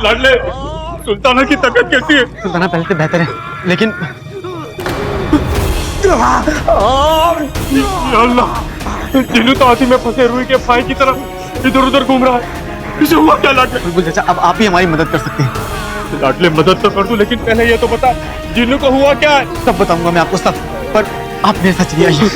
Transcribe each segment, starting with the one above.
लाडले, सुल्ताना की तबीयत कैसी है? सुल्ताना पहले से बेहतर है, लेकिन या अल्लाह, जिन्नू तो हाथी में फंसे रुई के फाई की तरह इधर उधर घूम रहा है। इसे हुआ क्या लाडले? बुलबुल चाचा, अब आप ही हमारी मदद कर सकते हैं। लाडले मदद तो कर दूं, लेकिन पहले ये तो बता जिन्नू को हुआ क्या है? सब बताऊंगा मैं आपको सब, पर आप मेरे साथ चलिए। आइए।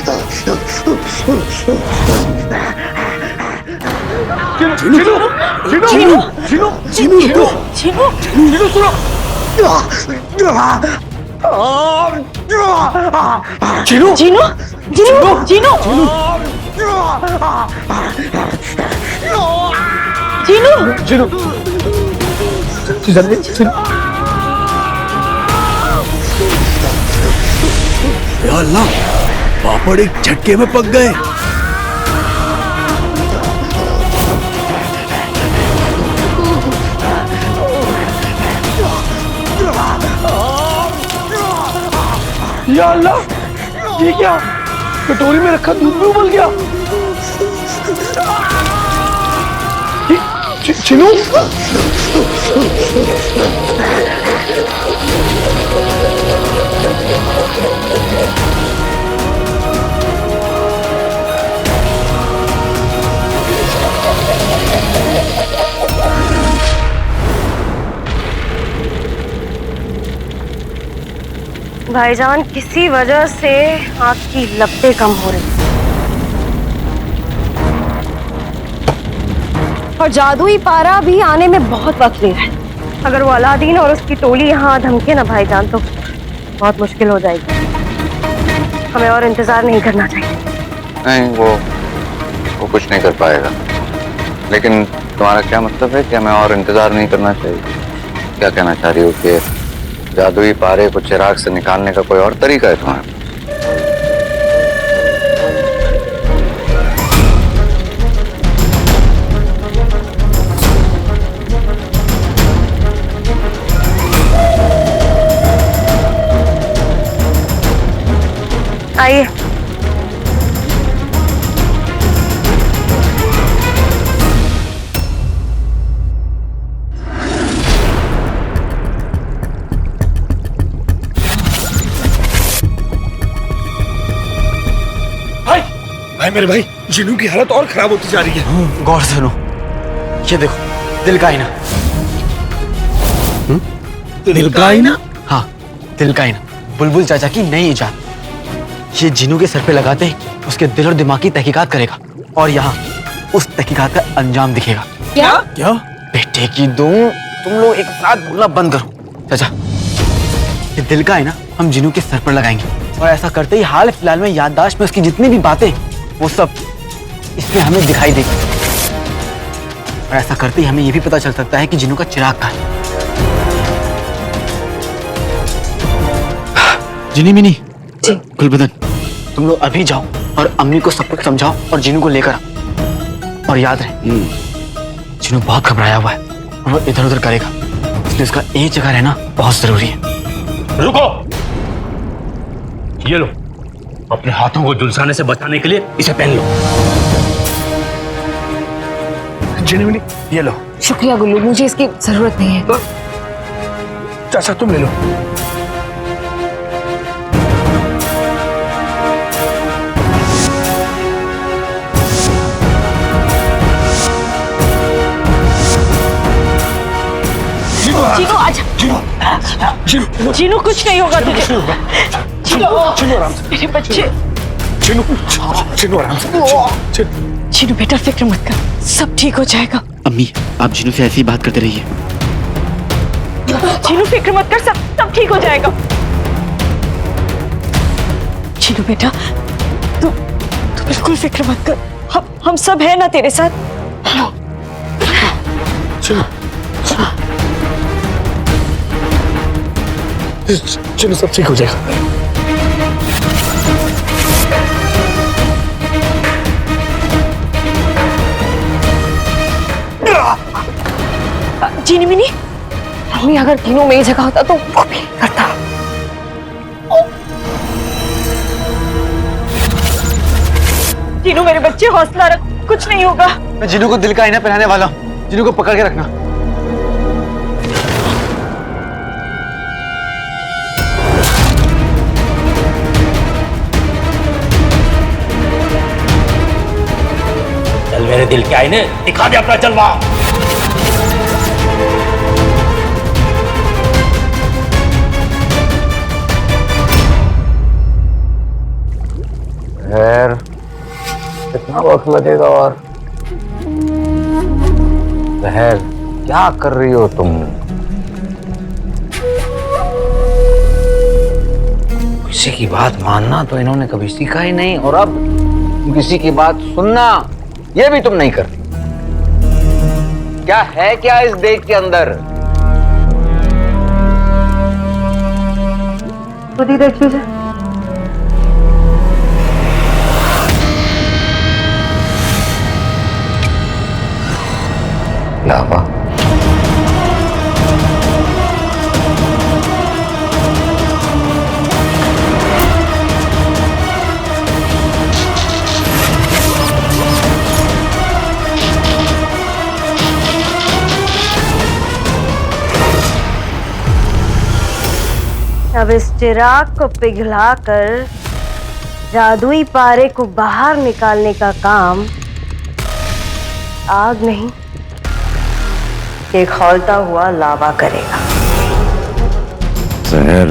या अल्लाह, पापड़ एक झटके में पक गए। या अल्लाह, ये क्या? कटोरी में रखा दूध भी उबल गया। चिनू, भाईजान, किसी वजह से आपकी लपटें कम हो रही और जादुई पारा भी आने में बहुत वक्त ले रहा है। अगर वो अलादीन और उसकी टोली यहाँ धमके ना भाईजान, तो बहुत मुश्किल हो जाएगी। हमें और इंतजार नहीं करना चाहिए। नहीं, वो कुछ नहीं कर पाएगा। लेकिन तुम्हारा क्या मतलब है कि हमें और इंतजार नहीं करना चाहिए? क्या कहना चाह रही हो कि जादुई पारे को चिराग से निकालने का कोई और तरीका है तुम्हारा? आइए। भाई मेरे भाई, जिन्नू की हालत और खराब होती जा रही है। गौर से सुनो, ये देखो, दिल का आईना। दिल का आईना? हाँ, दिल का आईना, बुलबुल चाचा की नई इजाद। ये जिन्नू के सर पे लगाते ही उसके दिल और दिमाग की तहकीकात करेगा, और यहाँ उस तहकीकात का अंजाम दिखेगा। क्या? क्या? बेटे की दूं, तुम लोग एक साथ बोलना बंद करो। चाचा, ये दिल का आईना हम जिन्नू के सर पर लगाएंगे, और ऐसा करते ही हाल फिलहाल में याददाश्त में उसकी जितनी भी बातें, वो सब इसमें हमें दिखाई देगी। और ऐसा करते ही हमें ये भी पता चल सकता है कि जिन्नू का चिराग कहाँ है। जिनी मिनी, गुलबदन, तुम लोग अभी जाओ और अम्मी को सब कुछ समझाओ और जिन्नू को लेकर आओ। और याद रहे, जिन्नू बहुत घबराया हुआ है और वो इधर उधर करेगा, इसलिए उसका एक जगह रहना बहुत जरूरी है। रुको, ये लो, अपने हाथों को झुलसाने से बचाने के लिए इसे पहन लो। जिन्नी, ये लो। शुक्रिया गुल्लू, मुझे इसकी जरूरत नहीं है। चाचा तुम ले लो। जीनू, आजा। जीनू, कुछ नहीं होगा तुझे। चिन्नू आराम से। मेरे बच्चे। चिन्नू आराम से। जीनू बेटा, फिक्र मत कर, सब ठीक हो जाएगा। अम्मी, आप जिन्नू से ऐसी ही बात करते रहिए। जीनू फिक्र मत कर, सब ठीक हो जाएगा। जीनू बेटा, तू बिल्कुल फिक्र मत कर, हम सब है ना तेरे साथ। चिन्नू, सब ठीक हो जाएगा। जीनी मिनी, मम्मी अगर तीनों मेरी जगह होता तो वो भी करता। तीनों मेरे बच्चे, हौसला रख, कुछ नहीं होगा। मैं जिन्नू को दिल का आईना पहनाने वाला हूँ, जिन्नू को पकड़ के रखना। मेरे दिल के आईने दिखा दे अपना जलवा। खैर कितना वक्त लगेगा? और जहर क्या कर रही हो तुम? किसी की बात मानना तो इन्होंने कभी सीखा ही नहीं, और अब किसी की बात सुनना ये भी तुम नहीं करती। क्या है क्या इस देख के अंदर? खुद ही देख लीजिए। लावा। अब इस चिराग को पिघलाकर जादुई पारे को बाहर निकालने का काम आग नहीं, एक खौलता हुआ लावा करेगा। जहर,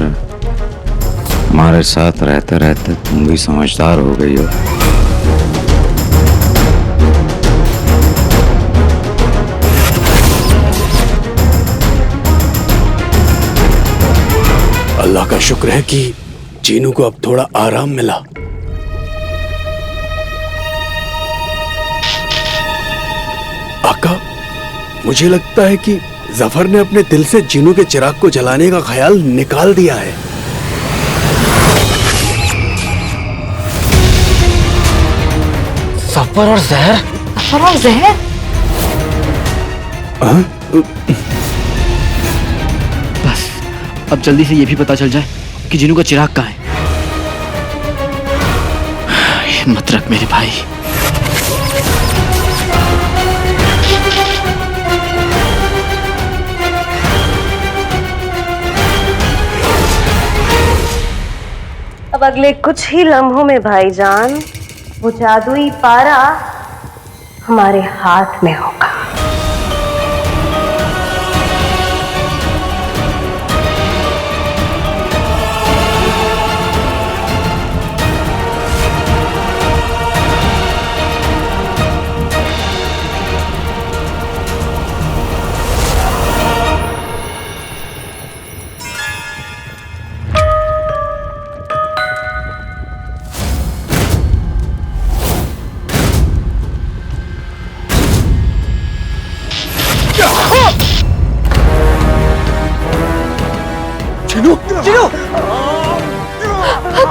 हमारे साथ रहते रहते तुम भी समझदार हो गई हो। अल्लाह का शुक्र है कि जीनू को अब थोड़ा आराम मिला। आका, मुझे लगता है कि जफर ने अपने दिल से जीनू के चिराग को जलाने का ख्याल निकाल दिया है। सफर और जहर? सफर और जहर? बस अब जल्दी से ये भी पता चल जाए कि जीनू का चिराग कहाँ है। हिम्मत रख मेरे भाई। अब अगले कुछ ही लम्हों में भाईजान वो जादुई पारा हमारे हाथ में होगा। जीनू, जीनू,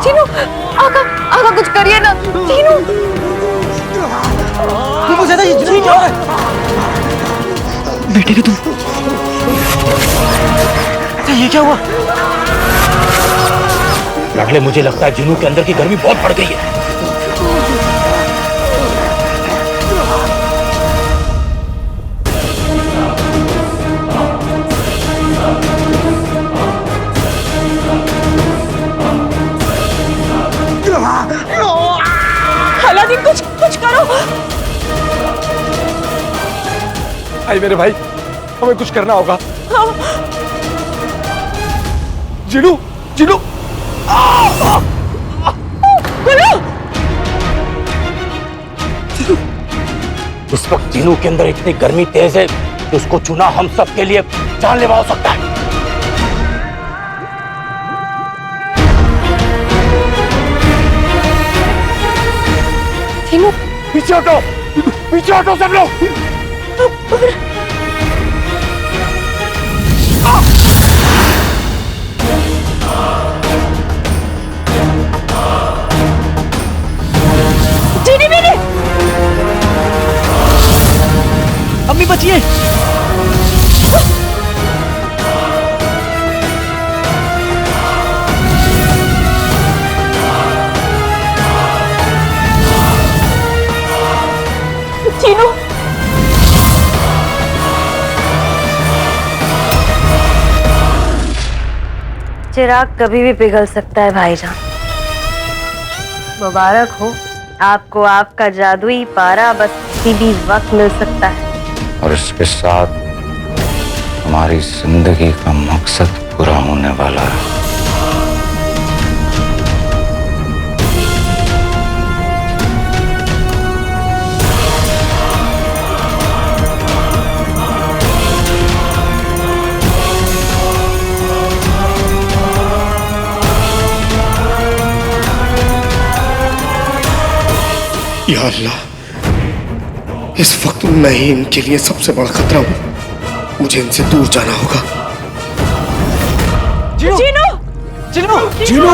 जीनू, आका, आका कुछ करिए ना। जीनू, मुझे तो ये क्या हो रहा है? बेटे के तुम, ये क्या हुआ? लाडले, मुझे लगता है जीनू के अंदर की गर्मी बहुत बढ़ गई है। अलादीन, कुछ करो। आई मेरे भाई, हमें कुछ करना होगा। जीनू, जीनू, इस वक्त जीनू के अंदर इतनी गर्मी तेज है कि उसको चुना हम सब के लिए जानलेवा हो सकता है। जीनू, पीछे हटो, पीछे हटो सब लोग। जीनी मेरी, अम्मी बचिए। जीनू, चिराग कभी भी पिघल सकता है भाईजान। मुबारक हो आपको आपका जादुई पारा, बस किसी भी वक्त मिल सकता है। और इसके साथ हमारी जिंदगी का मकसद पूरा होने वाला है। या अल्लाह, इस वक्त मैं ही इनके लिए सबसे बड़ा खतरा हूं। मुझे इनसे दूर जाना होगा। जीनू! जीनू! जीनू!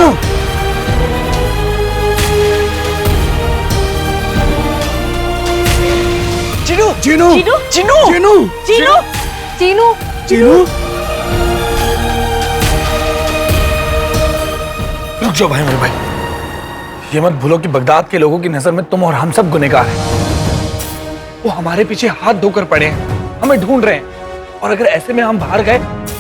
जीनू! जीनू! जीनू! जीनू! चीनू! चीनू! जीनू! रुक जाओ भाई, मेरे भाई, ये मत भूलो कि बगदाद के लोगों की नजर में तुम और हम सब गुनहगार हैं। वो हमारे पीछे हाथ धोकर पड़े हैं, हमें ढूंढ रहे हैं, और अगर ऐसे में हम बाहर गए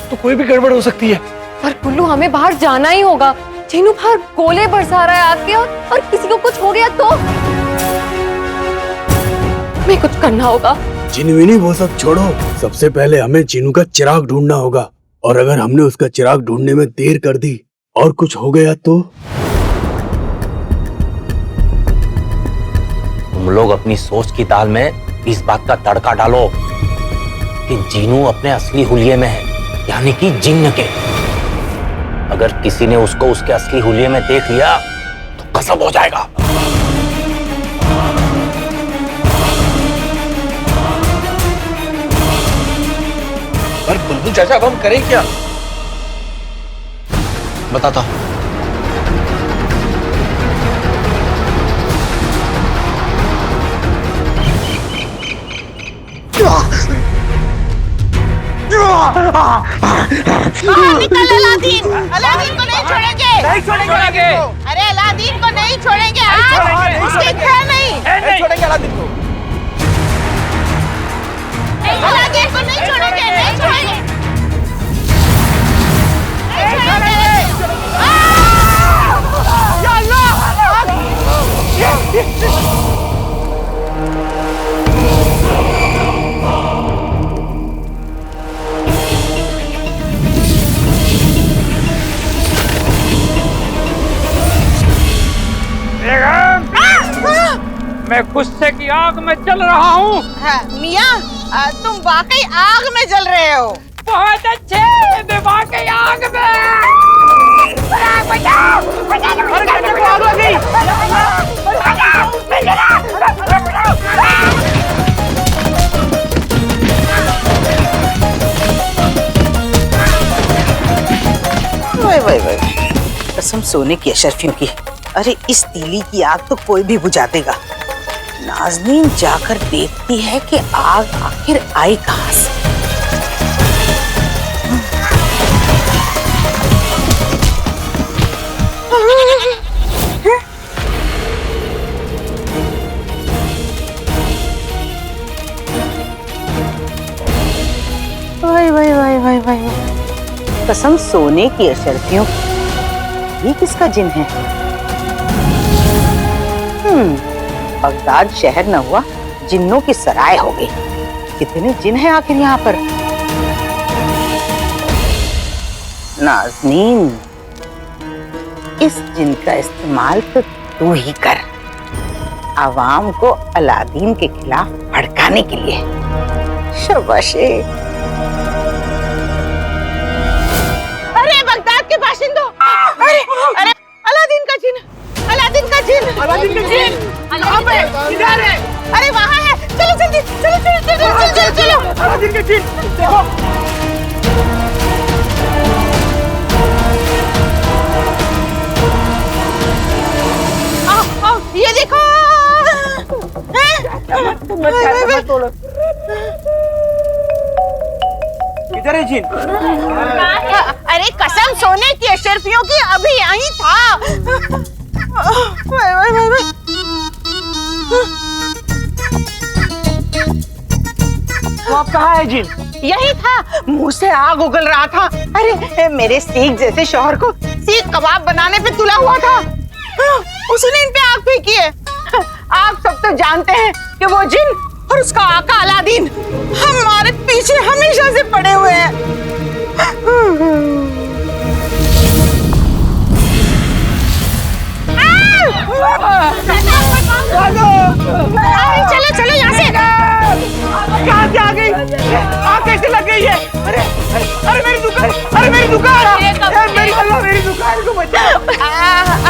तो कोई भी गड़बड़ हो सकती है। पर कुल्लू, हमें बाहर जाना ही होगा। चीनू बाहर गोले बरसा रहा है आग के, और किसी को कुछ हो गया तो हमें कुछ करना होगा। जिनविनी वो सब छोड़ो, सबसे पहले हमें जीनू का चिराग ढूंढना होगा। और अगर हमने उसका चिराग ढूंढने में देर कर दी और कुछ हो गया तो? तुम लोग अपनी सोच की दाल में इस बात का तड़का डालो कि जीनू अपने असली हुलिये में है, यानी कि जिन्न के। अगर किसी ने उसको उसके असली हुलिये में देख लिया तो कसम हो जाएगा। पर बुलबुल चाचा, अब हम करें क्या? बताता हूँ। निकल अलादीन! अलादीन को नहीं छोड़ेंगे! नहीं छोड़ेंगे! अरे अलादीन को नहीं छोड़ेंगे आज! उसके खैर नहीं छोड़ेंगे अलादीन को। अलादीन को नहीं छोड़ेंगे! नहीं छोड़ेंगे! नहीं छोड़ेंगे! या अल्लाह! मैं गुस्से की आग में जल रहा हूँ। मियाँ, तुम वाकई आग में जल रहे हो। बहुत अच्छे, मैं वाकई आग में। बचाओ! आग लग गई। कसम सोने की अशरफियों की। अरे इस तीली की आग तो कोई भी बुझा देगा। नाज़नीन जाकर देखती है कि आग आखिर आई कहां से। वाई कसम सोने की अशरफियों, ये किसका जिन है? बगदाद शहर न हुआ, जिन्नों की सराय हो गई। कितने जिन हैं आखिर यहाँ पर? नाज़नीन, इस जिन का इस्तेमाल तो तू ही कर, आवाम को अलादीन के खिलाफ भड़काने के लिए। शाबाशे। अरे बगदाद के बाशिंदों, अरे अरे अलादीन का जिन, अलादीन का जिन, अलादीन का जिन, कहाँ पे? किधर है? अरे वहाँ है। चलो जल्दी, चलो चलो चलो चलो चलो। अलादीन का जिन, देखो। आओ, ये देखो। किधर है जिन? अरे कसम सोने की अशरफियों की, अभी यहीं था। तो आप कहाँ है जिन? यही था, मुंह से आग उगल रहा था। अरे मेरे सीख जैसे शौहर को सीख कबाब बनाने पे तुला हुआ था, उसने इन पे आग फेंकी है। आप सब तो जानते हैं कि वो जिन और उसका आका अलादीन हमारे पीछे हमेशा से पड़े हुए हैं। चलो चलो यहाँ से। कहाँ से आ गई? आग कैसे लग गई है? अरे अरे मेरी दुकान, अरे मेरी दुकान, मेरी अल्लाह मेरी दुकान को बचाओ।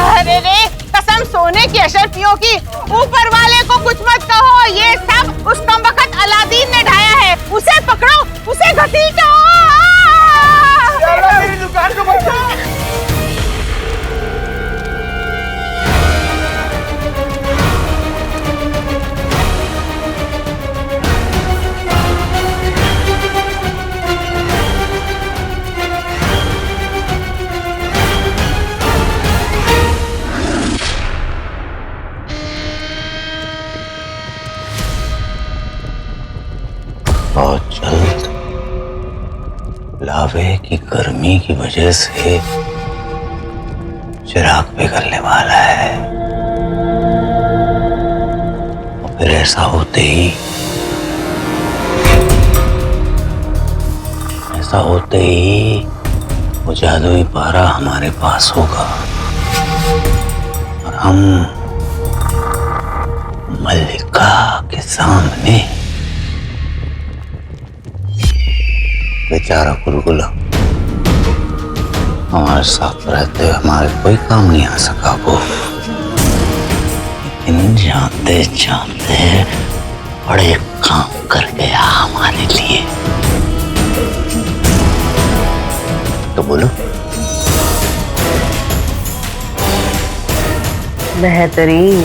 अरे रे कसम सोने की अशरफियों की, ऊपर वाले को कुछ मत कहो, ये सब उस कमबख्त अलादीन ने ढाया है। उसे पकड़ो, उसे घसीटो। मेरी दुकान को बचाओ। बहुत जल्द लावे की गर्मी की वजह से चिराग पिघलने वाला है और फिर ऐसा होते ही वो जादुई पारा हमारे पास होगा और हम मल्लिका के सामने बेचारा गुलगुला हमारे साथ रहते हुए हमारे कोई काम नहीं आ सका वो, लेकिन जाते जाते बड़े काम कर गया हमारे लिए। तो बोलो। बेहतरीन।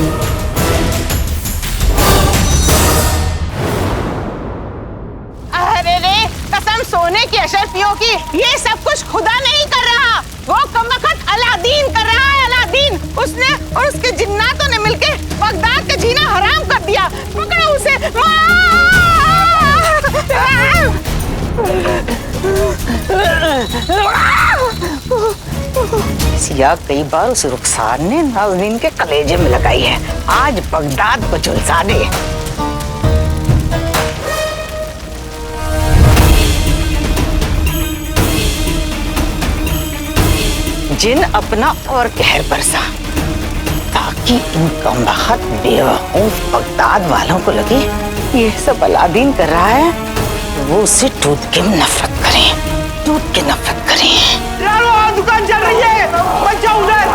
अरे रे कसम सोने की अशरफियों की, ये सब कुछ खुदा नहीं कर रहा, वो कमबख्त अलादीन कर रहा है। अलादीन उसने और उसके जिन्नातों ने मिलके बगदाद का जीना हराम कर दिया। पकड़ो उसे। सिया कई बार उस रुखसार ने नाज़नीन के कलेजे में लगाई है, आज बगदाद को झुलसा दे। जिन अपना और कहर बरसा ताकि इन कमबख्त बेवकूफ बगदाद वालों को लगे ये सब अलादीन कर रहा है, वो उसे टूट के नफरत करें, टूट के नफरत करें। यार वो दुकान चल रही है, बचाओ उधर।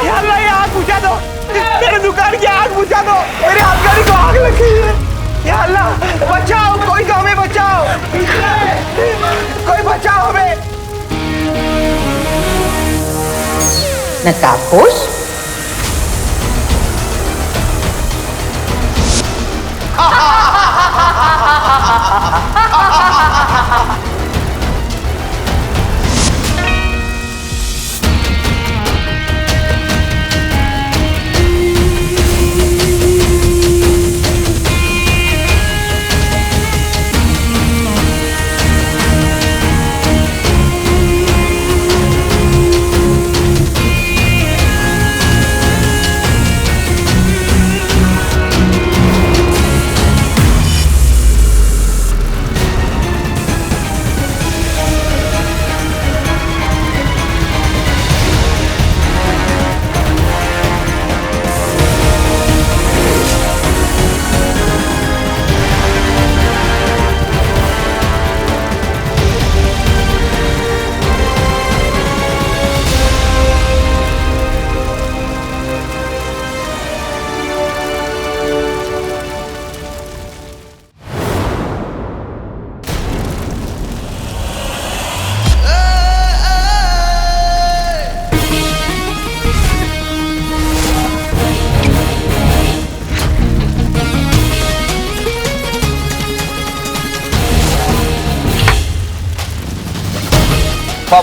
यार ये आग बुझा दो, मेरे दुकान की आग बुझा दो, मेरे हाथ गाड़ी को आग लगी है। या अल्लाह बचाओ, कोई तो हमें बचाओ, कोई बचाओ हमें। नकाबपोश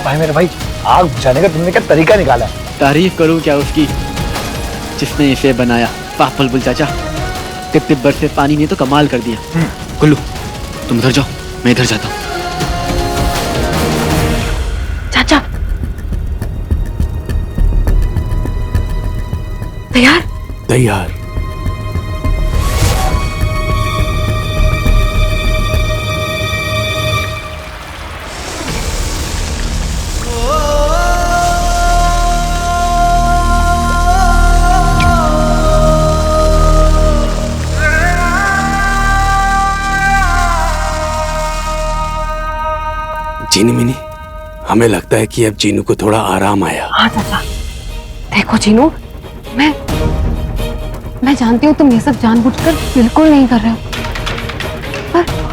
भाई मेरे भाई, आग बुझाने का तुमने क्या तरीका निकाला है? तारीफ करूं क्या उसकी जिसने इसे बनाया। वाह बुलबुल चाचा, टिप टिप बरसे पानी ने तो कमाल कर दिया। गुल्लू तुम उधर जाओ, मैं इधर जाता हूँ। चाचा तैयार? तैयार। चीनी मिनी, हमें लगता है कि अब जीनू को थोड़ा आराम आया। हाँ चाचा, देखो जीनू, मैं जानती हूँ तुम ये सब जानबूझकर बिल्कुल नहीं कर रहे हो,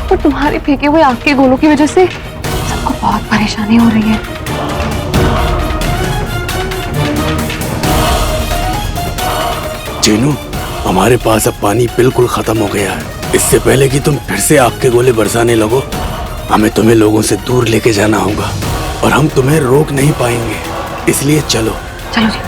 पर तुम्हारे फेंके हुए आग के गोलों की वजह से सबको बहुत परेशानी हो रही है। जीनू, हमारे पास अब पानी बिल्कुल खत्म हो गया है। इससे पहले कि तुम फिर से आग के गोले बरसाने लगो, हमें तुम्हें लोगों से दूर लेके जाना होगा और हम तुम्हें रोक नहीं पाएंगे, इसलिए चलो। चलो जी।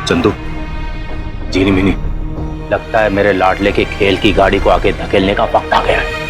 चंदू, जीनी मिनी, लगता है मेरे लाडले के खेल की गाड़ी को आगे धकेलने का वक्त आ गया है।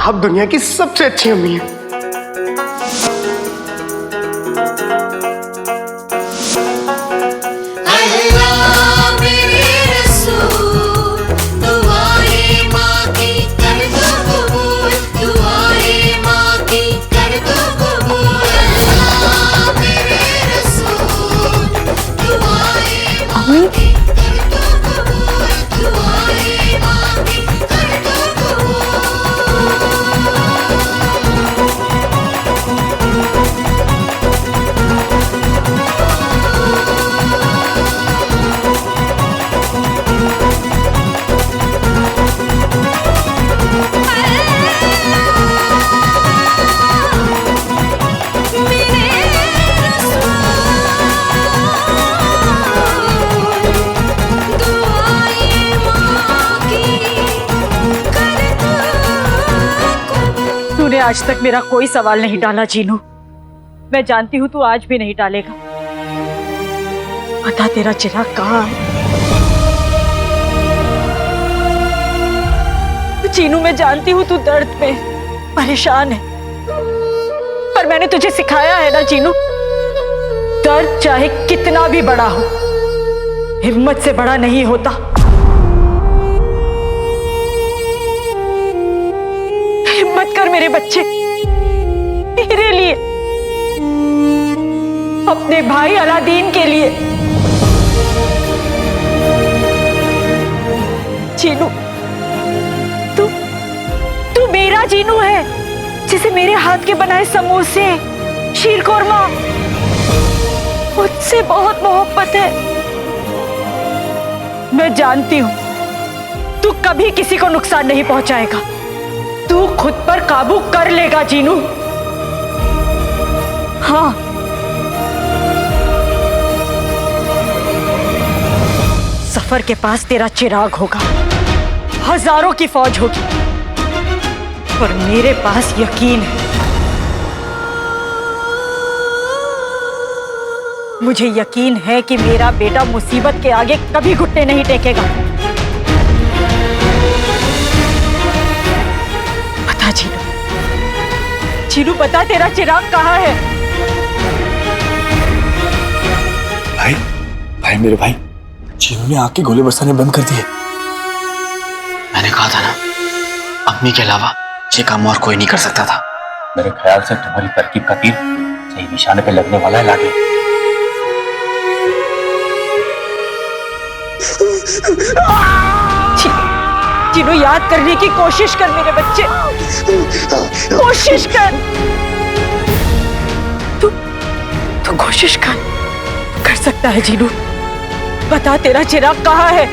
आप दुनिया की सबसे अच्छी अम्मी हैं। आज तक मेरा कोई सवाल नहीं डाला जीनू, मैं जानती हूँ तू आज भी नहीं डालेगा। बता तेरा चिराग कहाँ है? जीनू, मैं जानती हूँ तू दर्द में परेशान है, पर मैंने तुझे सिखाया है ना जीनू, दर्द चाहे कितना भी बड़ा हो, हिम्मत से बड़ा नहीं होता। हिम्मत कर मेरे बच्चे, मेरे लिए, अपने भाई अलादीन के लिए। जीनू, तू मेरा जीनू है, जिसे मेरे हाथ के बनाए समोसे, शीरकोरमा, मुझसे बहुत मोहब्बत है। मैं जानती हूं तू कभी किसी को नुकसान नहीं पहुंचाएगा, तू खुद पर काबू कर लेगा जीनू। हाँ, सफर के पास तेरा चिराग होगा, हजारों की फौज होगी, और मेरे पास यकीन है, मुझे यकीन है कि मेरा बेटा मुसीबत के आगे कभी घुटने नहीं टेकेगा। बता जीनू, जीनू बता तेरा चिराग कहाँ है? भाई मेरे भाई, जीनू ने आग के गोले बरसाने बंद कर दिए। मैंने कहा था ना, अम्मी के अलावा ये काम और कोई नहीं कर सकता था। मेरे ख्याल से तुम्हारी तरकीब का तीर सही निशाने पे लगने वाला है लाडले। जिन्हों याद करने की कोशिश कर मेरे बच्चे, कोशिश कर। तू कोशिश कर सकता है जीनू। बता तेरा चिराग कहाँ है?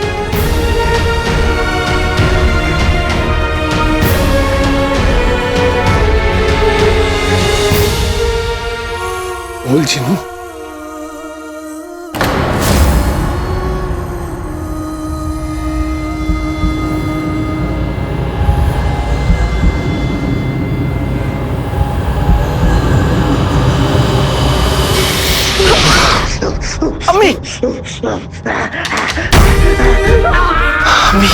बोल जीनू। अम्मी, अम्मी,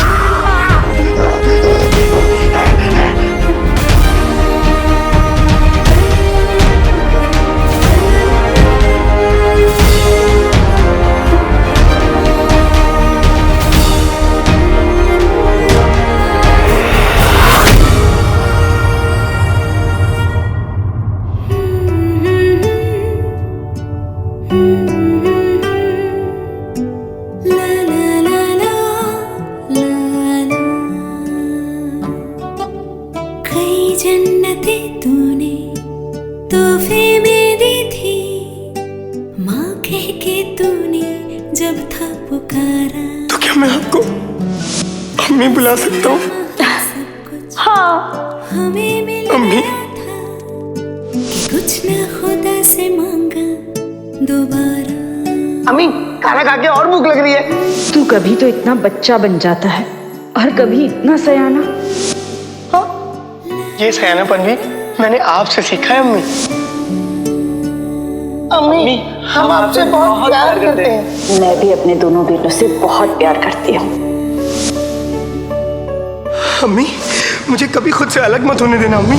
तो क्या मैं आपको अम्मी बुला सकता हूँ? हाँ। अम्मी, कुछ न खुदा से मांगा दोबारा। अम्मी खाना खा के और भूख लग रही है। तू कभी तो इतना बच्चा बन जाता है और कभी इतना सयाना। ये सयानापन भी मैंने आपसे सीखा है अम्मी। अम्मी, हम आपसे बहुत प्यार करते हैं। मैं भी अपने दोनों बेटों से बहुत प्यार करती हूँ। अम्मी, मुझे कभी खुद से अलग मत होने देना अम्मी।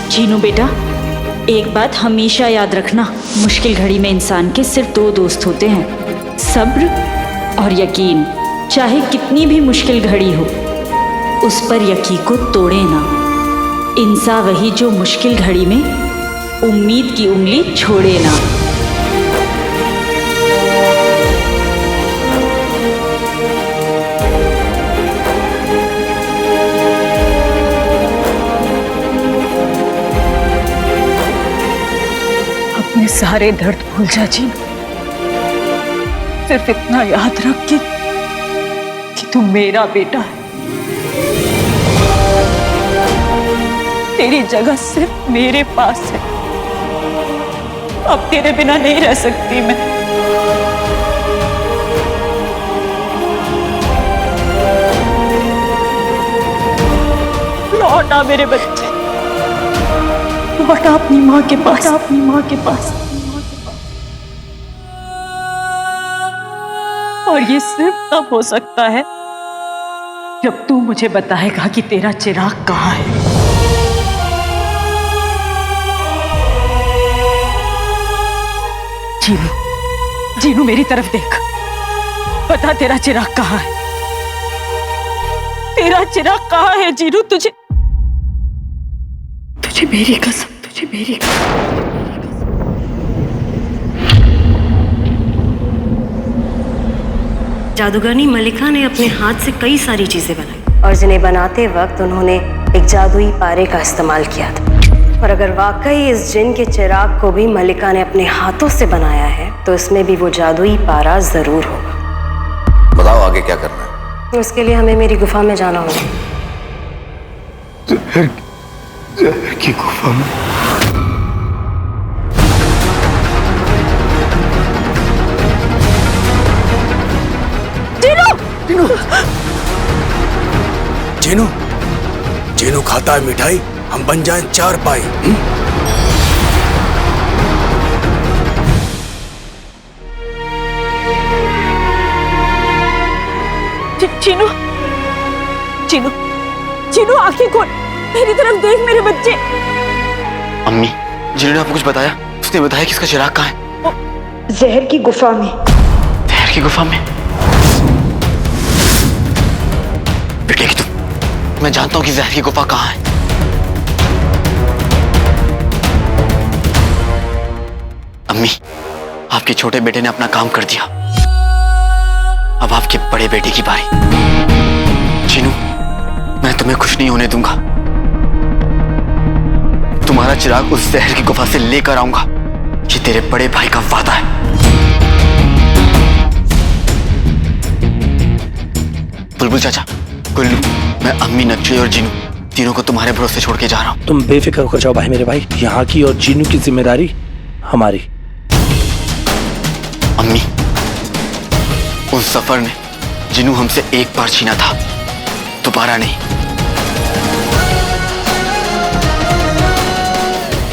जीनू बेटा, एक बात हमेशा याद रखना, मुश्किल घड़ी में इंसान के सिर्फ दो दोस्त होते हैं, सब्र और यकीन। चाहे कितनी भी मुश्किल घड़ी हो, उस पर यकीन को तोड़े ना। इंसान वही जो मुश्किल घड़ी में उम्मीद की उंगली छोड़े ना। अपने सारे दर्द भूल जा जीनू। सिर्फ इतना याद रख कि तू मेरा बेटा है। तेरी जगह सिर्फ मेरे पास है। अब तेरे बिना नहीं रह सकती मैं। लौटा मेरे बच्चे, लौटा अपनी माँ के पास, अपनी माँ के पास। और ये सिर्फ तब हो सकता है जब तू मुझे बताएगा कि तेरा चिराग कहाँ है। जीनू, जीनू मेरी तरफ देख, बता तेरा चिराग कहाँ है? तेरा चिराग कहाँ है जीनू? तुझे मेरी कसम, तुझे मेरी कसम। जादूगरनी मलिका ने अपने हाथ से कई सारी चीजें बनाई और जिन्हें बनाते वक्त उन्होंने एक जादुई पारे का इस्तेमाल किया था। और अगर वाकई इस जिन के चिराग को भी मलिका ने अपने हाथों से बनाया है तो इसमें भी वो जादुई पारा जरूर होगा। बताओ आगे क्या करना है? उसके लिए हमें मेरी गुफा में जाना होगा। जहर की गुफा में? जीनू, जीनू खाता है मिठाई, हम बन जाएं चार पाई। जीनू, जीनू, जीनू आंखें खोल, मेरी तरफ देख मेरे बच्चे। अम्मी, जीनू ने आपको कुछ बताया? उसने बताया कि इसका चिराग कहाँ है? जहर की गुफा में। जहर की गुफा में? पिटेगी तुम। मैं जानता हूँ कि जहर की गुफा कहाँ है। अम्मी, आपके छोटे बेटे ने अपना काम कर दिया। अब आपके बड़े बेटे की बारी। तुम्हें कुछ नहीं होने दूंगा। तुम्हारा चिराग उस जहर की गुफा से लेकर आऊंगा। ये तेरे बड़े भाई का वादा है। बुलबुल चाचा, गुल्लू, मैं अम्मी, नकली और जीनू तीनों को तुम्हारे भरोसे छोड़ के जा रहा हूँ। तुम बेफिक्र हो जाओ भाई मेरे भाई, यहाँ की और जीनू की जिम्मेदारी हमारी। अम्मी, उस सफर ने जीनू हमसे एक बार छीना था, दोबारा नहीं।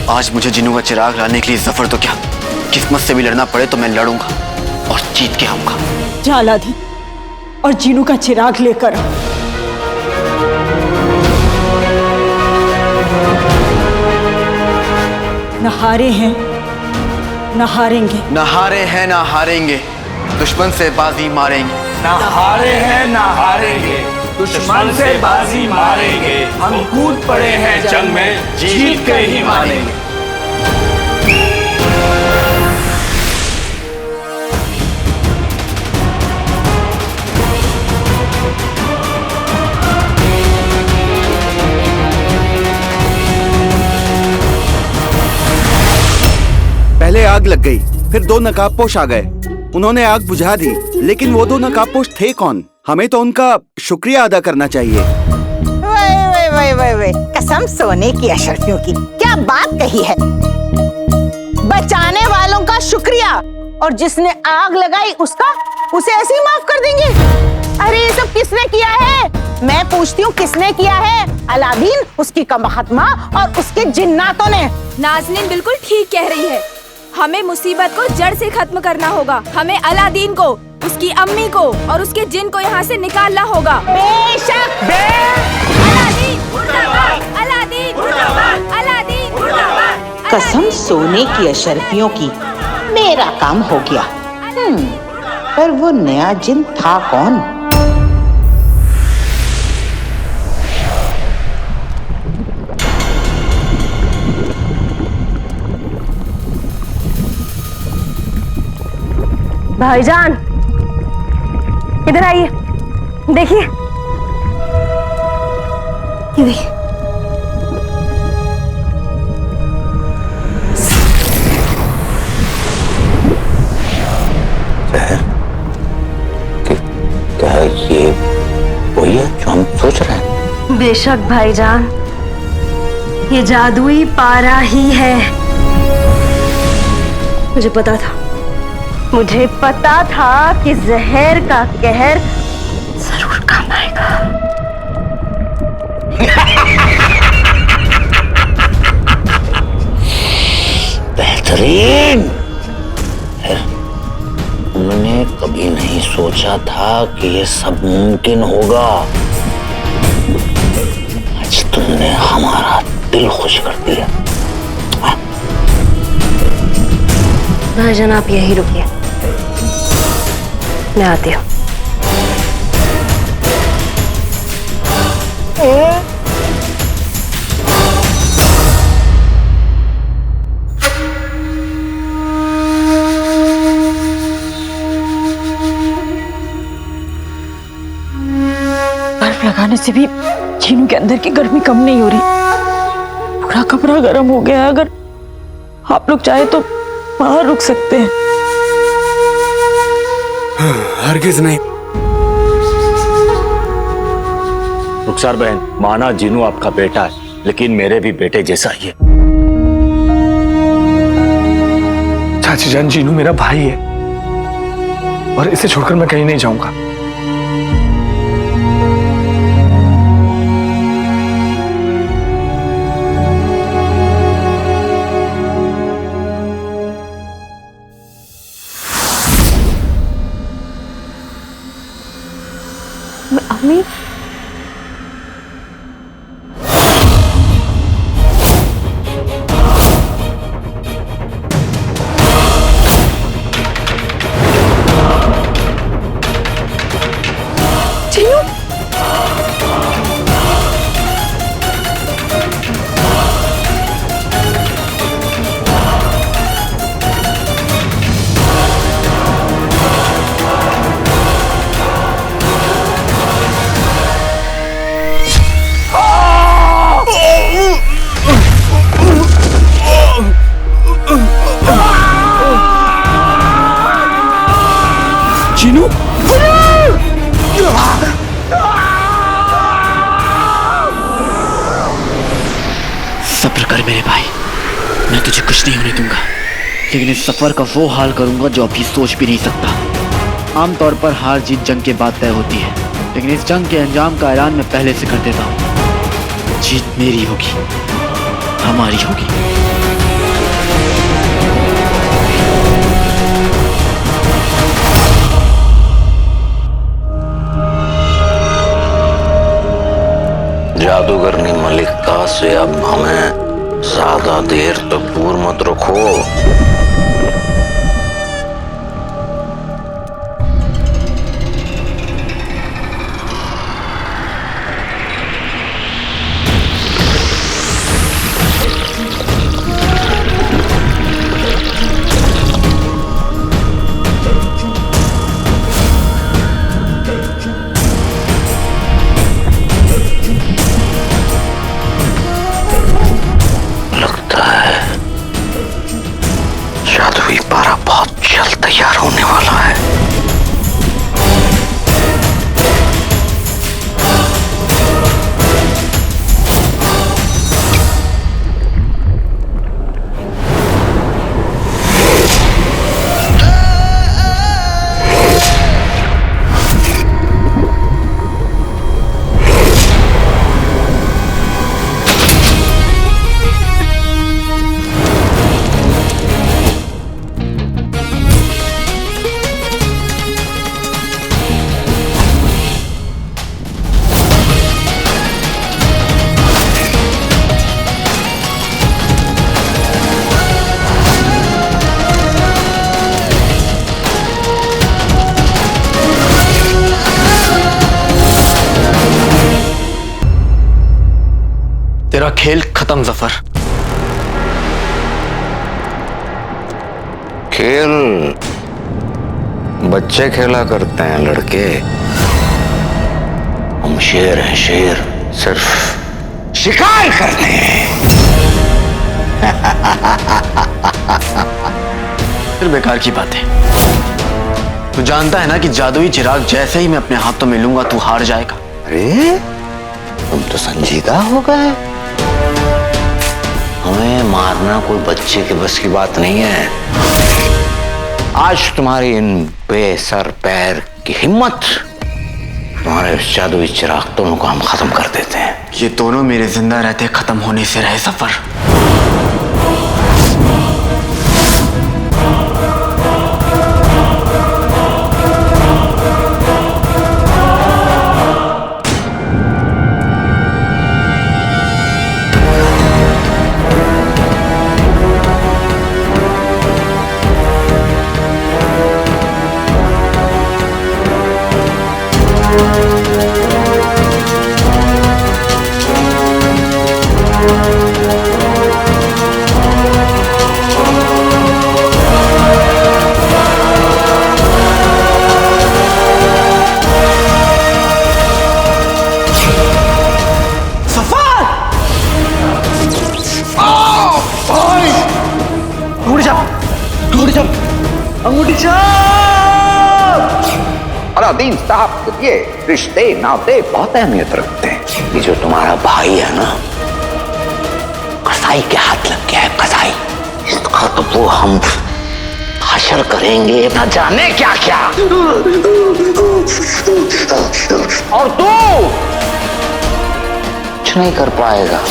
आज मुझे जीनू का चिराग लाने के लिए सफर तो क्या, किस्मत से भी लड़ना पड़े तो मैं लड़ूंगा और जीत के आऊंगा। जा अलादीन और जीनू का चिराग लेकर आ। न हारे हैं न हारेंगे, न हारे हैं न हारेंगे, दुश्मन से बाजी मारेंगे। ना हारे हैं ना हारेंगे, दुश्मन से बाजी मारेंगे। हम कूद पड़े हैं जंग में, जीत के ही मानेंगे। पहले आग लग गई, फिर दो नकाबपोश आ गए। उन्होंने आग बुझा दी, लेकिन वो दो नकाबपोश थे कौन? हमें तो उनका शुक्रिया अदा करना चाहिए। वे कसम सोने की अशरफियों की, क्या बात कही है। बचाने वालों का शुक्रिया और जिसने आग लगाई उसका, उसे ऐसे ही माफ कर देंगे? अरे ये सब किसने किया है? मैं पूछती हूँ किसने किया है? अलादीन, उसकी कमबख्त माँ और उसके जिन्नातों ने। नाज़नीन बिल्कुल ठीक कह रही है। हमें मुसीबत को जड़ से खत्म करना होगा। हमें अलादीन को, उसकी अम्मी को और उसके जिन को यहाँ से निकालना होगा। बेशक। अलादीन मुर्दाबाद, अलादीन मुर्दाबाद, अलादीन मुर्दाबाद। कसम सोने की अशरफियों की, मेरा काम हो गया। पर वो नया जिन था कौन? भाईजान, इधर आइए, देखिए। ये देखिए। क्या ये वही है जो हम सोच रहे हैं? बेशक भाईजान, ये जादुई पारा ही है। मुझे पता था कि जहर का कहर जरूर काम आएगा। बेहतरीन। हमने कभी नहीं सोचा था कि ये सब मुमकिन होगा। आज तुमने हमारा दिल खुश कर दिया। भाईजान, आप यही रुकिए, मैं आती हूँ। बर्फ लगाने से भी जीनू के अंदर की गर्मी कम नहीं हो रही। पूरा कमरा गर्म हो गया है। अगर आप लोग चाहे तो बाहर रुक सकते हैं। हरगिज नहीं। रुखसार बहन, माना जीनू आपका बेटा है, लेकिन मेरे भी बेटे जैसा ही है। चाची जान, जीनू मेरा भाई है और इसे छोड़कर मैं कहीं नहीं जाऊंगा। अम्मी, जीनू, कुछ नहीं होने दूंगा, लेकिन इस सफर का वो हाल करूंगा जो अभी सोच भी नहीं सकता। आमतौर पर हार जीत जंग के बाद तय होती है, लेकिन इस जंग के अंजाम का ऐलान मैं पहले से कर देता हूँ। जीत मेरी होगी, हमारी होगी। जादूगरनी मलिका से अब हमें ज्यादा देर तक दूर मत रखो। जादुई पारा बहुत जल्द तैयार होने वाला है। तेरा खेल खत्म जफर। खेल बच्चे खेला करते हैं लड़के। हम शेर हैं, शेर सिर्फ शिकार करते हैं। फिर बेकार की बात है। तू जानता है ना कि जादुई चिराग जैसे ही मैं अपने हाथों में लूंगा तू हार जाएगा। अरे तुम तो संजीदा हो गए। हमें मारना कोई बच्चे के बस की बात नहीं है। आज तुम्हारी इन बेसर पैर की हिम्मत, तुम्हारे उस जादुई चिराग दोनों को हम खत्म कर देते हैं। ये दोनों मेरे जिंदा रहते खत्म होने से रहे सफर। अलादीन साहब, ये रिश्ते नाते बहुत अहमियत रखते हैं। ये जो तुम्हारा भाई है ना, कसाई के हाथ लग गया है, कसाई। इसका तो वो हम हशर करेंगे न जाने क्या क्या। और तू कुछ नहीं कर पाएगा।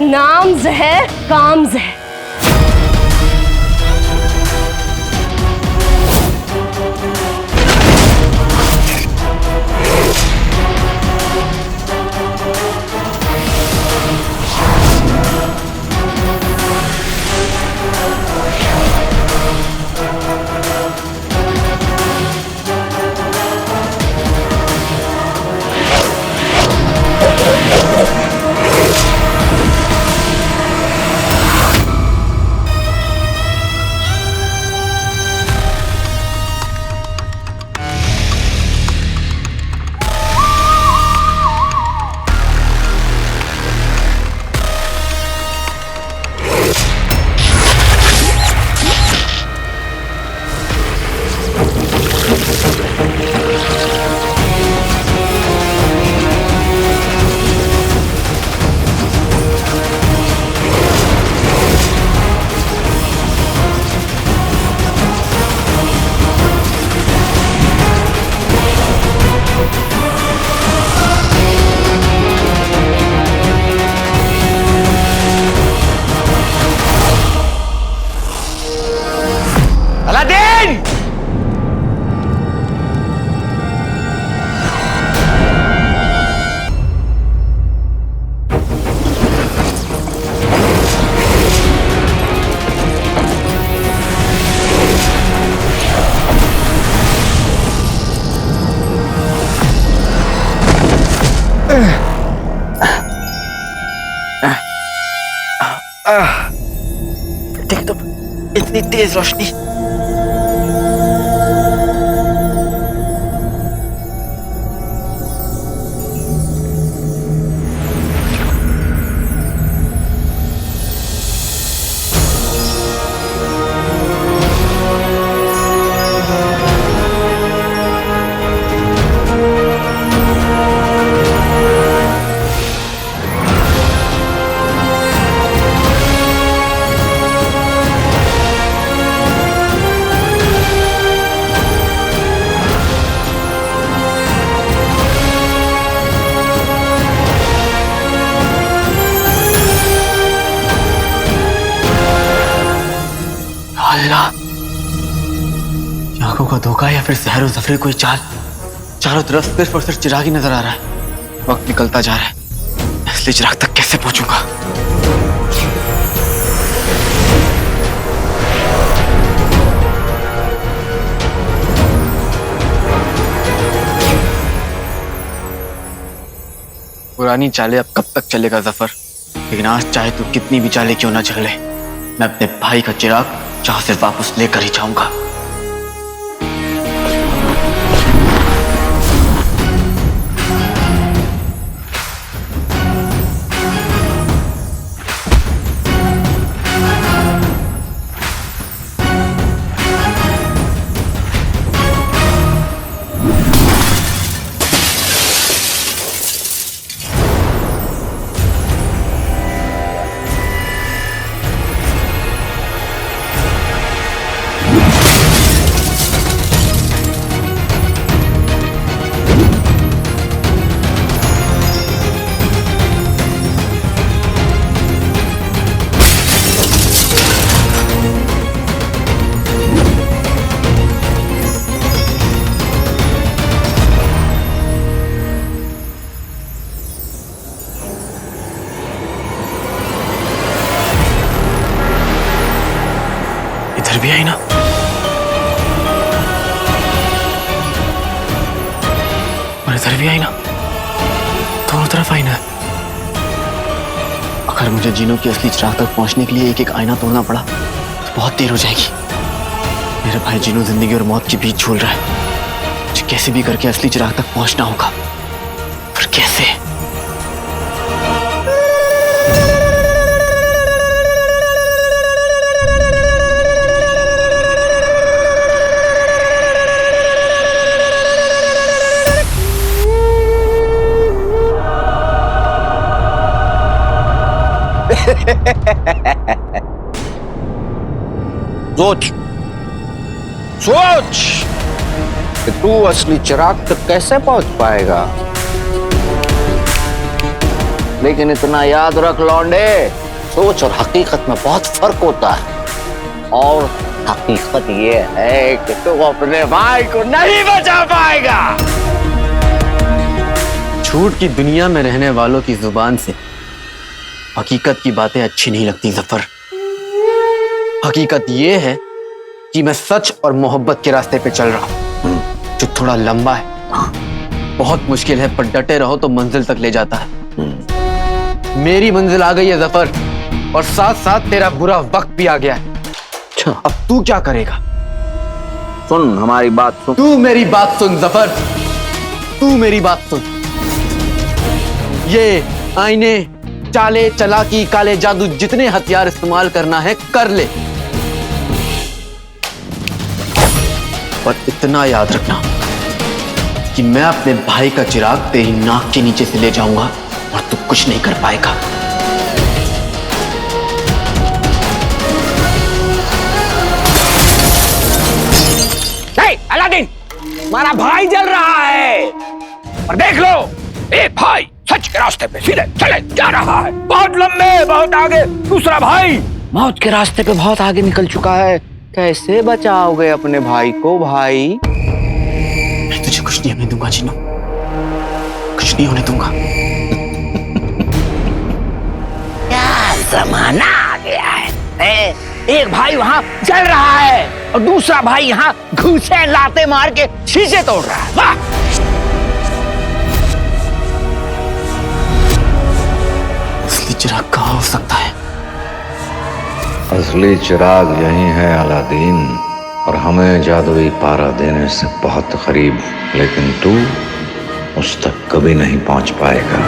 नाम जहर काम जहर। इतनी तेज रोशनी। आंखों का धोखा या फिर सहरो जफरे कोई चाल। चारों तरफ सिर्फ और सिर्फ चिराग ही नजर आ रहा है। वक्त निकलता जा रहा है, इसलिए चिराग तक कैसे पहुंचूंगा? पुरानी चालें अब कब तक चलेगा जफर? लेकिन आज चाहे तो कितनी भी चालें क्यों ना चले, मैं अपने भाई का चिराग जहां से वापस लेकर ही जाऊंगा। इधर भी आई ना? और इधर भी आई ना? दोनों तरफ आई ना? अगर मुझे जीनों की असली चिराग तक पहुंचने के लिए एक एक आईना तोड़ना पड़ा तो बहुत देर हो जाएगी। मेरा भाई जीनों जिंदगी और मौत के बीच झूल रहा है। मुझे कैसे भी करके असली चिराग तक पहुंचना होगा। पर कैसे? सोच सोच कि तू असली चिराग तक कैसे पहुंच पाएगा। लेकिन इतना याद रख लौंडे, सोच और हकीकत में बहुत फर्क होता है। और हकीकत ये है कि तू अपने भाई को नहीं बचा पाएगा। झूठ की दुनिया में रहने वालों की जुबान से हकीकत की बातें अच्छी नहीं लगती जफर। हकीकत ये है कि मैं सच और मोहब्बत के रास्ते पे चल रहा हूं, जो थोड़ा लंबा है, बहुत मुश्किल है, पर डटे रहो तो मंजिल तक ले जाता है। मेरी मंजिल आ गई है जफर, और साथ साथ तेरा बुरा वक्त भी आ गया है। अब तू क्या करेगा? सुन हमारी बात सुन। तू मेरी बात सुन जफर, तू मेरी बात सुन। ये आईने, चाले, चालाकी, काले जादू, जितने हथियार इस्तेमाल करना है कर ले, पर इतना याद रखना कि मैं अपने भाई का चिराग तेरी नाक के नीचे से ले जाऊंगा और तू कुछ नहीं कर पाएगा। अलादीन, हमारा भाई जल रहा है और देख लो, एक भाई सच के रास्ते पे सीधे चले जा रहा है, बहुत लंबे, बहुत आगे। दूसरा भाई मौत के रास्ते पे बहुत आगे निकल चुका है। कैसे बचाओगे अपने भाई को भाई? मैं तुझे कुछ नहीं होने दूंगा जीनू, कुछ नहीं होने दूंगा। क्या जमाना आ गया है। एक भाई वहां जल रहा है और दूसरा भाई यहाँ घूसे लाते मार के शीशे तोड़ रहा है। वाह! असली चिराग कहाँ हो सकता है? असली चिराग यही है अलादीन, और हमें जादुई पारा देने से बहुत करीब, लेकिन तू उस तक कभी नहीं पहुंच पाएगा।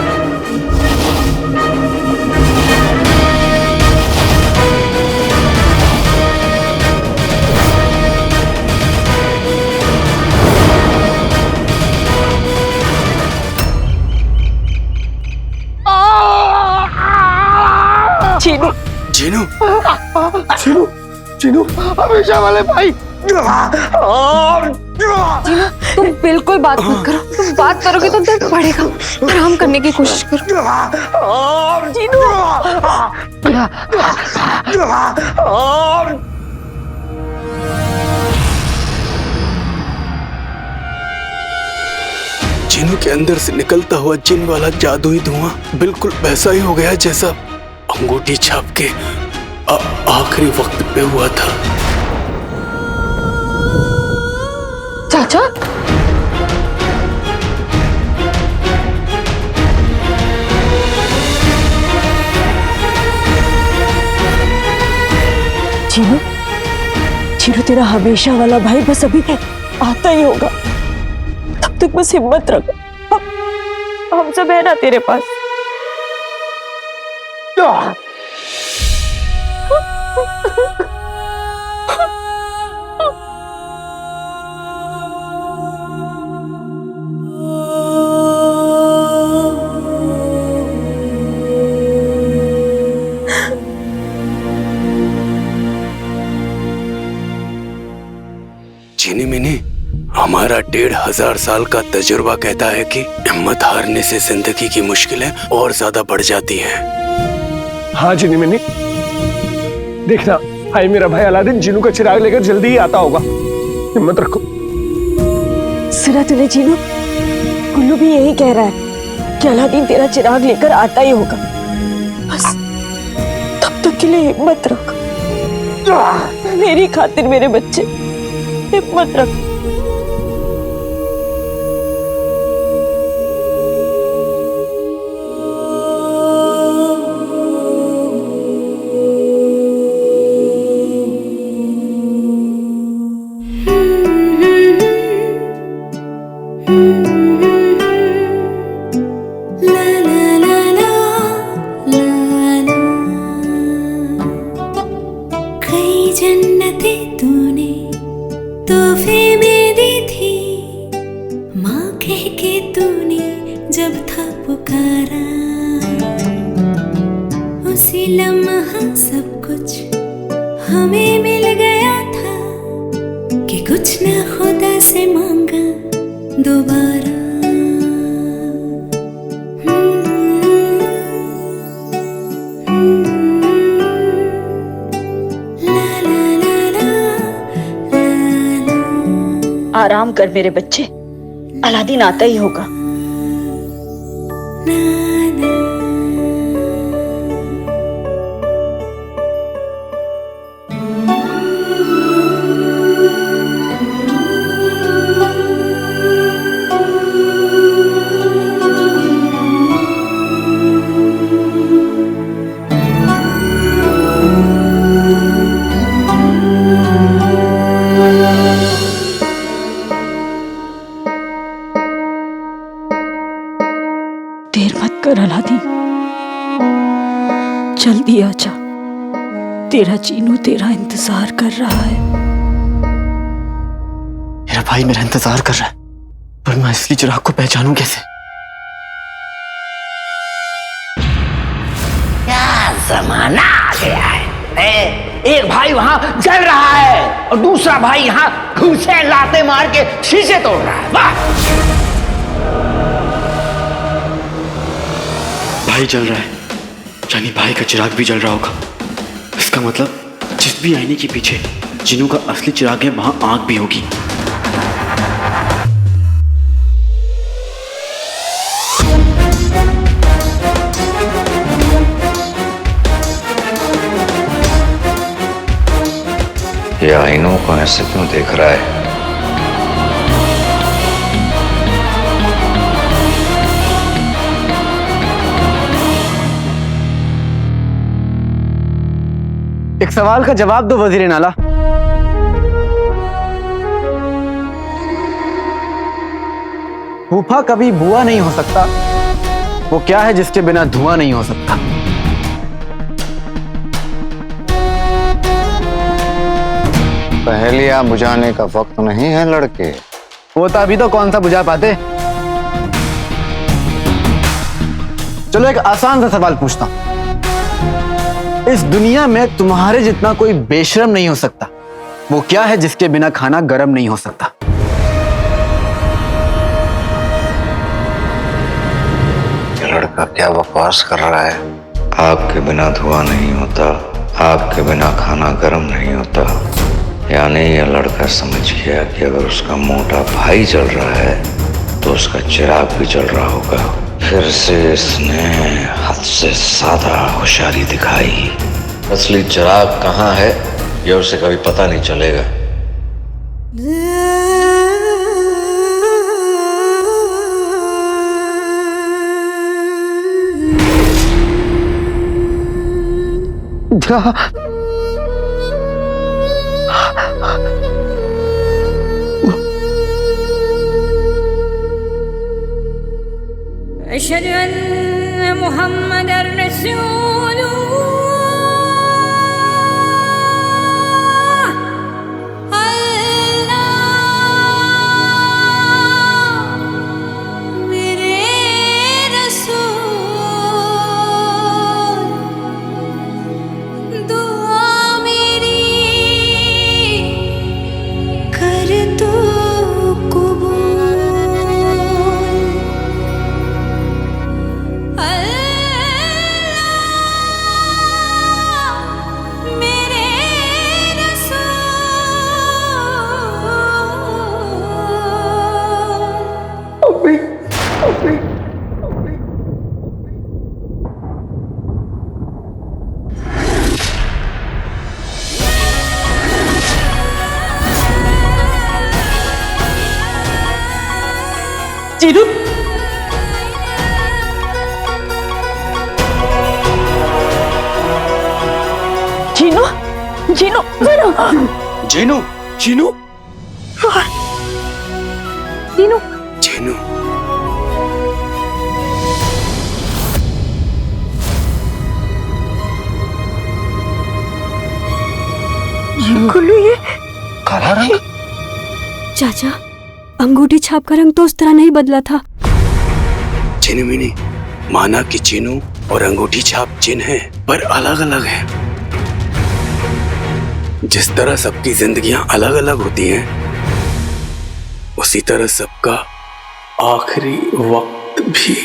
चीनू जीनू चीनू चीनू हमेशा वाले भाई। जीनू तुम बिल्कुल बात मत करो, तुम बात करोगे तो दर्द बढ़ेगा। आराम करने की कोशिश करो। जीनू जीनू के अंदर से निकलता हुआ जिन वाला जादुई धुआं बिल्कुल वैसा ही हो गया जैसा अंगूठी छाप के आखिरी वक्त पे हुआ था। चाचा जीनू जीनू तेरा हमेशा वाला भाई बस अभी आता ही होगा, तब तक बस हिम्मत रख। हम सब है ना तेरे पास। चीनी मिनी, हमारा 1500 साल का तजुर्बा कहता है कि हिम्मत हारने से जिंदगी की मुश्किलें और ज्यादा बढ़ जाती हैं। हाँ चीनी मिनी, देखना भाई मेरा भाई अलादीन जीनू का चिराग लेकर जल्दी ही आता होगा। हिम्मत रखो। सुना तूने जीनू, गुल्लू भी यही कह रहा है कि अलादीन तेरा चिराग लेकर आता ही होगा। बस तब तक के लिए हिम्मत रख, मेरी खातिर मेरे बच्चे, हिम्मत रख। कई जन्नतें तूने तोहफे में दी थी, माँ कह के तूने जब था पुकारा, उसी लम्हा सब कुछ हमें मिल गया था कि कुछ न खुदा से मांगा दोबारा। आराम कर मेरे बच्चे, अलादीन आता ही होगा। देर मत कर अलादीन, जल्दी आजा, तेरा जीनू तेरा इंतजार कर रहा है। मेरा भाई मेरा इंतजार कर रहा है, पर मैं असली चिराग को पहचानूं कैसे? क्या जमाना आ गया है। एक भाई वहां जल रहा है और दूसरा भाई यहाँ घूसे लाते मार के शीशे तोड़ रहा है। वाह! भाई जल रहा है, यानी भाई का चिराग भी जल रहा होगा। इसका मतलब जिस भी आईने के पीछे जीनू का असली चिराग है, वहां आग भी होगी। ये आईनों को ऐसे क्यों देख रहा है? एक सवाल का जवाब दो वजीर नाला। फूफा कभी बुआ नहीं हो सकता, वो क्या है जिसके बिना धुआं नहीं हो सकता? पहेलियां बुझाने का वक्त नहीं है लड़के। होता भी तो कौन सा बुझा पाते। चलो एक आसान सा सवाल पूछता हूं। इस दुनिया में तुम्हारे जितना कोई बेशरम नहीं हो सकता, वो क्या है जिसके बिना खाना गर्म नहीं हो सकता? ये लड़का क्या बकवास कर रहा है? आग के बिना धुआं नहीं होता, आग के बिना खाना गर्म नहीं होता। यानी ये लड़का समझ गया कि अगर उसका मोटा भाई जल रहा है तो उसका चिराग भी जल रहा होगा। फिर से इसने हद से ज्यादा होशियारी दिखाई। असली चिराग कहाँ है ये उसे कभी पता नहीं चलेगा। अशहदु अन्ना मुहम्मदर रसूलुल्लाह। जीनू, जीनू, जीनू, जीनू, जीनू, जीनू, जीनू, जीनू। गुल्लू, ये काला रंग? चाचा, अंगूठी छाप का रंग तो उस तरह नहीं बदला था। चिन्हमिनी, माना कि चिन्हू और अंगूठी छाप चिन्ह है पर अलग अलग है। जिस तरह सबकी जिंदगियां अलग अलग होती हैं, उसी तरह सबका आखिरी वक्त भी।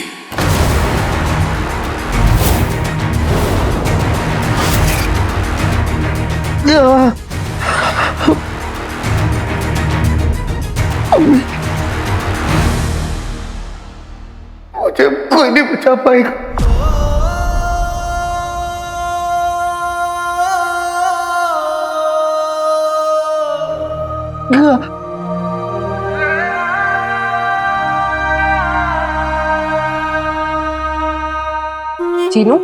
मुझे कोई नहीं बचा पाएगा। जीनू,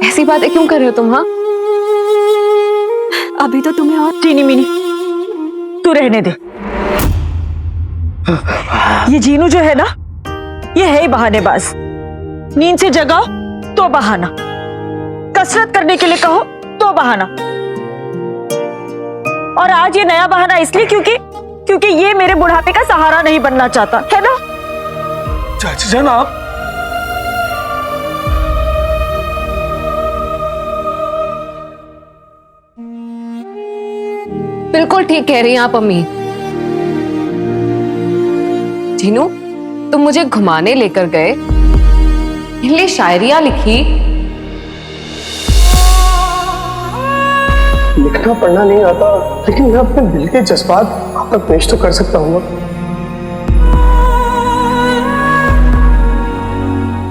ऐसी बातें क्यों कर रहे हो तुम? हाँ, अभी तो तुम्हें और चीनी मिनी, तू रहने दे। ये जीनू जो है ना, ये है ही बहानेबाज। नींद से जगाओ तो बहाना, कसरत करने के लिए कहो तो बहाना, और आज ये नया बहाना इसलिए क्योंकि ये मेरे बुढ़ापे का सहारा नहीं बनना चाहता है ना। चाची जान, आप बिल्कुल ठीक कह रही हैं आप अम्मी। जीनू, तुम मुझे घुमाने लेकर गए, मेरे लिए शायरियां लिखी। लिखना पढ़ना नहीं आता, लेकिन मैं अपने दिल के जज्बात आप तक पेश तो कर सकता हूँ।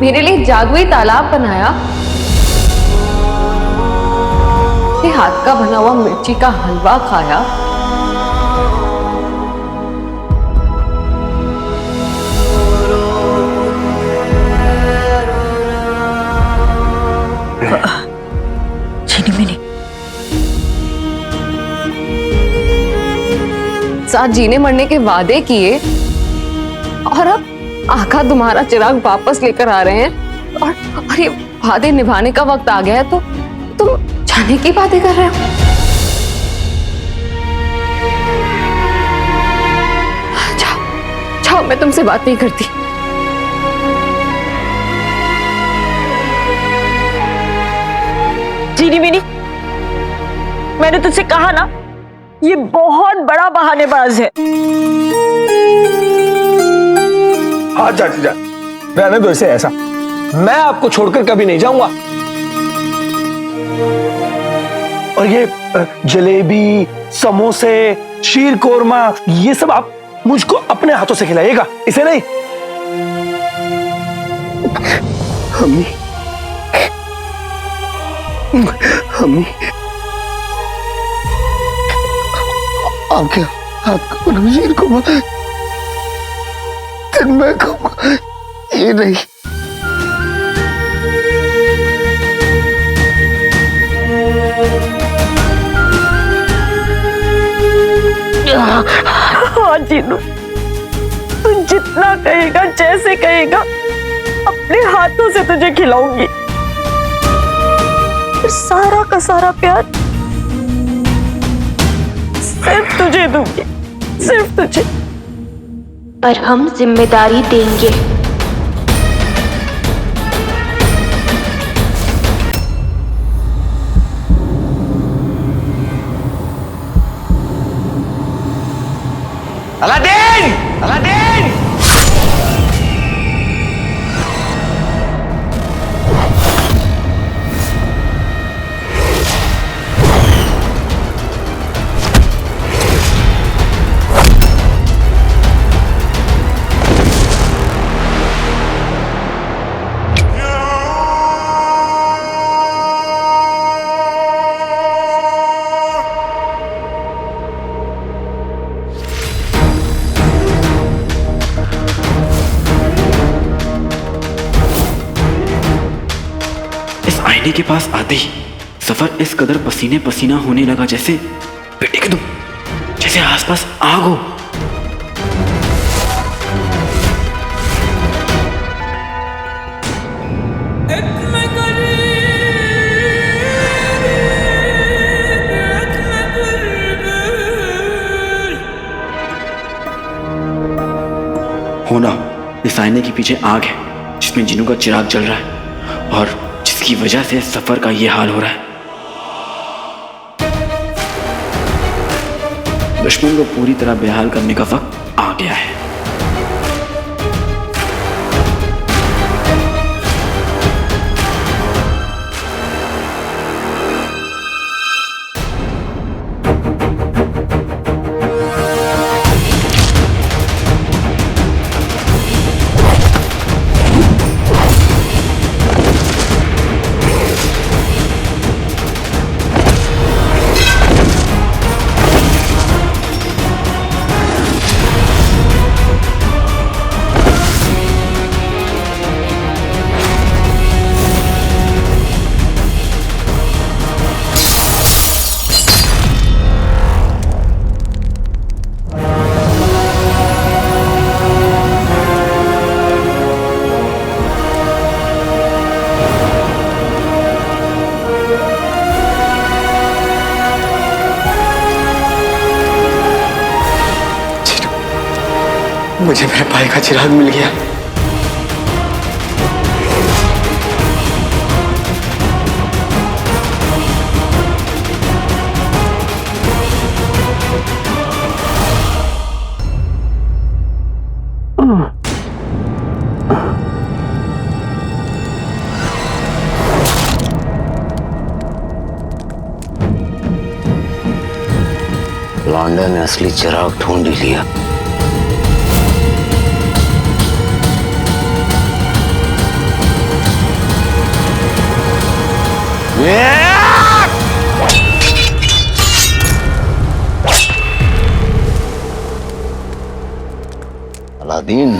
मेरे लिए जादुई तालाब बनाया, मेरे हाथ का बना हुआ मिर्ची का हलवा खाया, साथ जीने मरने के वादे किए और अब आका तुम्हारा चिराग वापस लेकर आ रहे हैं और ये वादे निभाने का वक्त आ गया है तो तुम जाने की बातें कर रहे हो। जाओ जाओ, मैं तुमसे बात नहीं करती। जीनी मीनी, मैंने तुझसे कहा ना, ये बहुत बड़ा बहानेबाज है। हाँ चाची जान, रहने दो इसे ऐसा। मैं आपको छोड़कर कभी नहीं जाऊंगा। और ये जलेबी, समोसे, शीर कोरमा, ये सब आप मुझको अपने हाथों से खिलाइएगा, इसे नहीं। अम्मी, अम्मी, आपके हाथ का बना शीर कोरमा दिन मैं खाऊंगा, ये नहीं। हाँ जीनू, तू जितना कहेगा, जैसे कहेगा, अपने हाथों से तुझे खिलाऊंगी। सारा का सारा प्यार सिर्फ तुझे दूंगी, सिर्फ तुझे। पर हम जिम्मेदारी देंगे। अलादीन! अलादीन! आईने के पास आते ही सफर इस कदर पसीने पसीना होने लगा जैसे बेटे तुम, जैसे आसपास आग हो। होना इस आईने के पीछे आग है जिसमें जिनों का चिराग जल रहा है और जिसकी वजह से सफर का ये हाल हो रहा है। दुश्मन को पूरी तरह बेहाल करने का वक्त आ गया है। मुझे मेरे भाई का चिराग मिल गया। लौंडे ने असली चिराग ढूंढ ही लिया। अलादीन,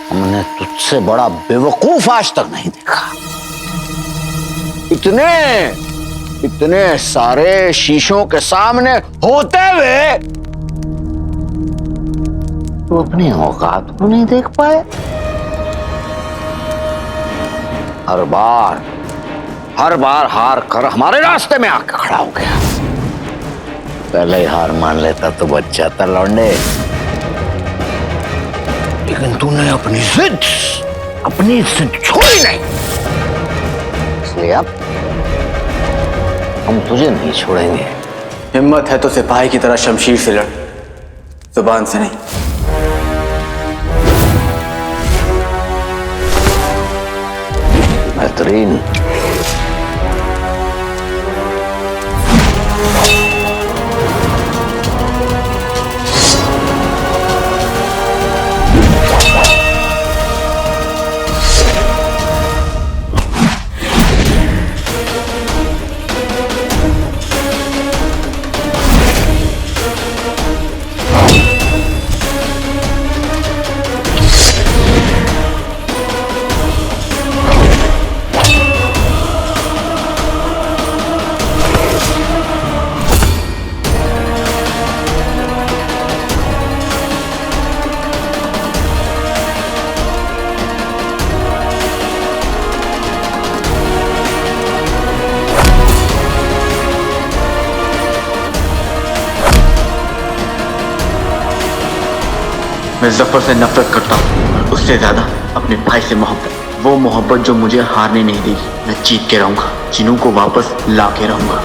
हमने तुझसे बड़ा बेवकूफ आज तक नहीं देखा। इतने सारे शीशों के सामने होते हुए तो अपनी औकात को नहीं देख पाए? हर बार हार कर हमारे रास्ते में आकर खड़ा हो गया। पहले ही हार मान लेता तो बच्चा था लौंडे, लेकिन तूने अपनी जिद छोड़ी नहीं, इसलिए अब हम तुझे नहीं छोड़ेंगे। हिम्मत है तो सिपाही की तरह शमशीर से लड़, जुबान से नहीं। बेहतरीन। मैं जफर से नफरत करता हूँ, और उससे ज्यादा अपने भाई से मोहब्बत। वो मोहब्बत जो मुझे हारने नहीं देगी। मैं जीत के रहूंगा, जिनू को वापस ला के रहूंगा।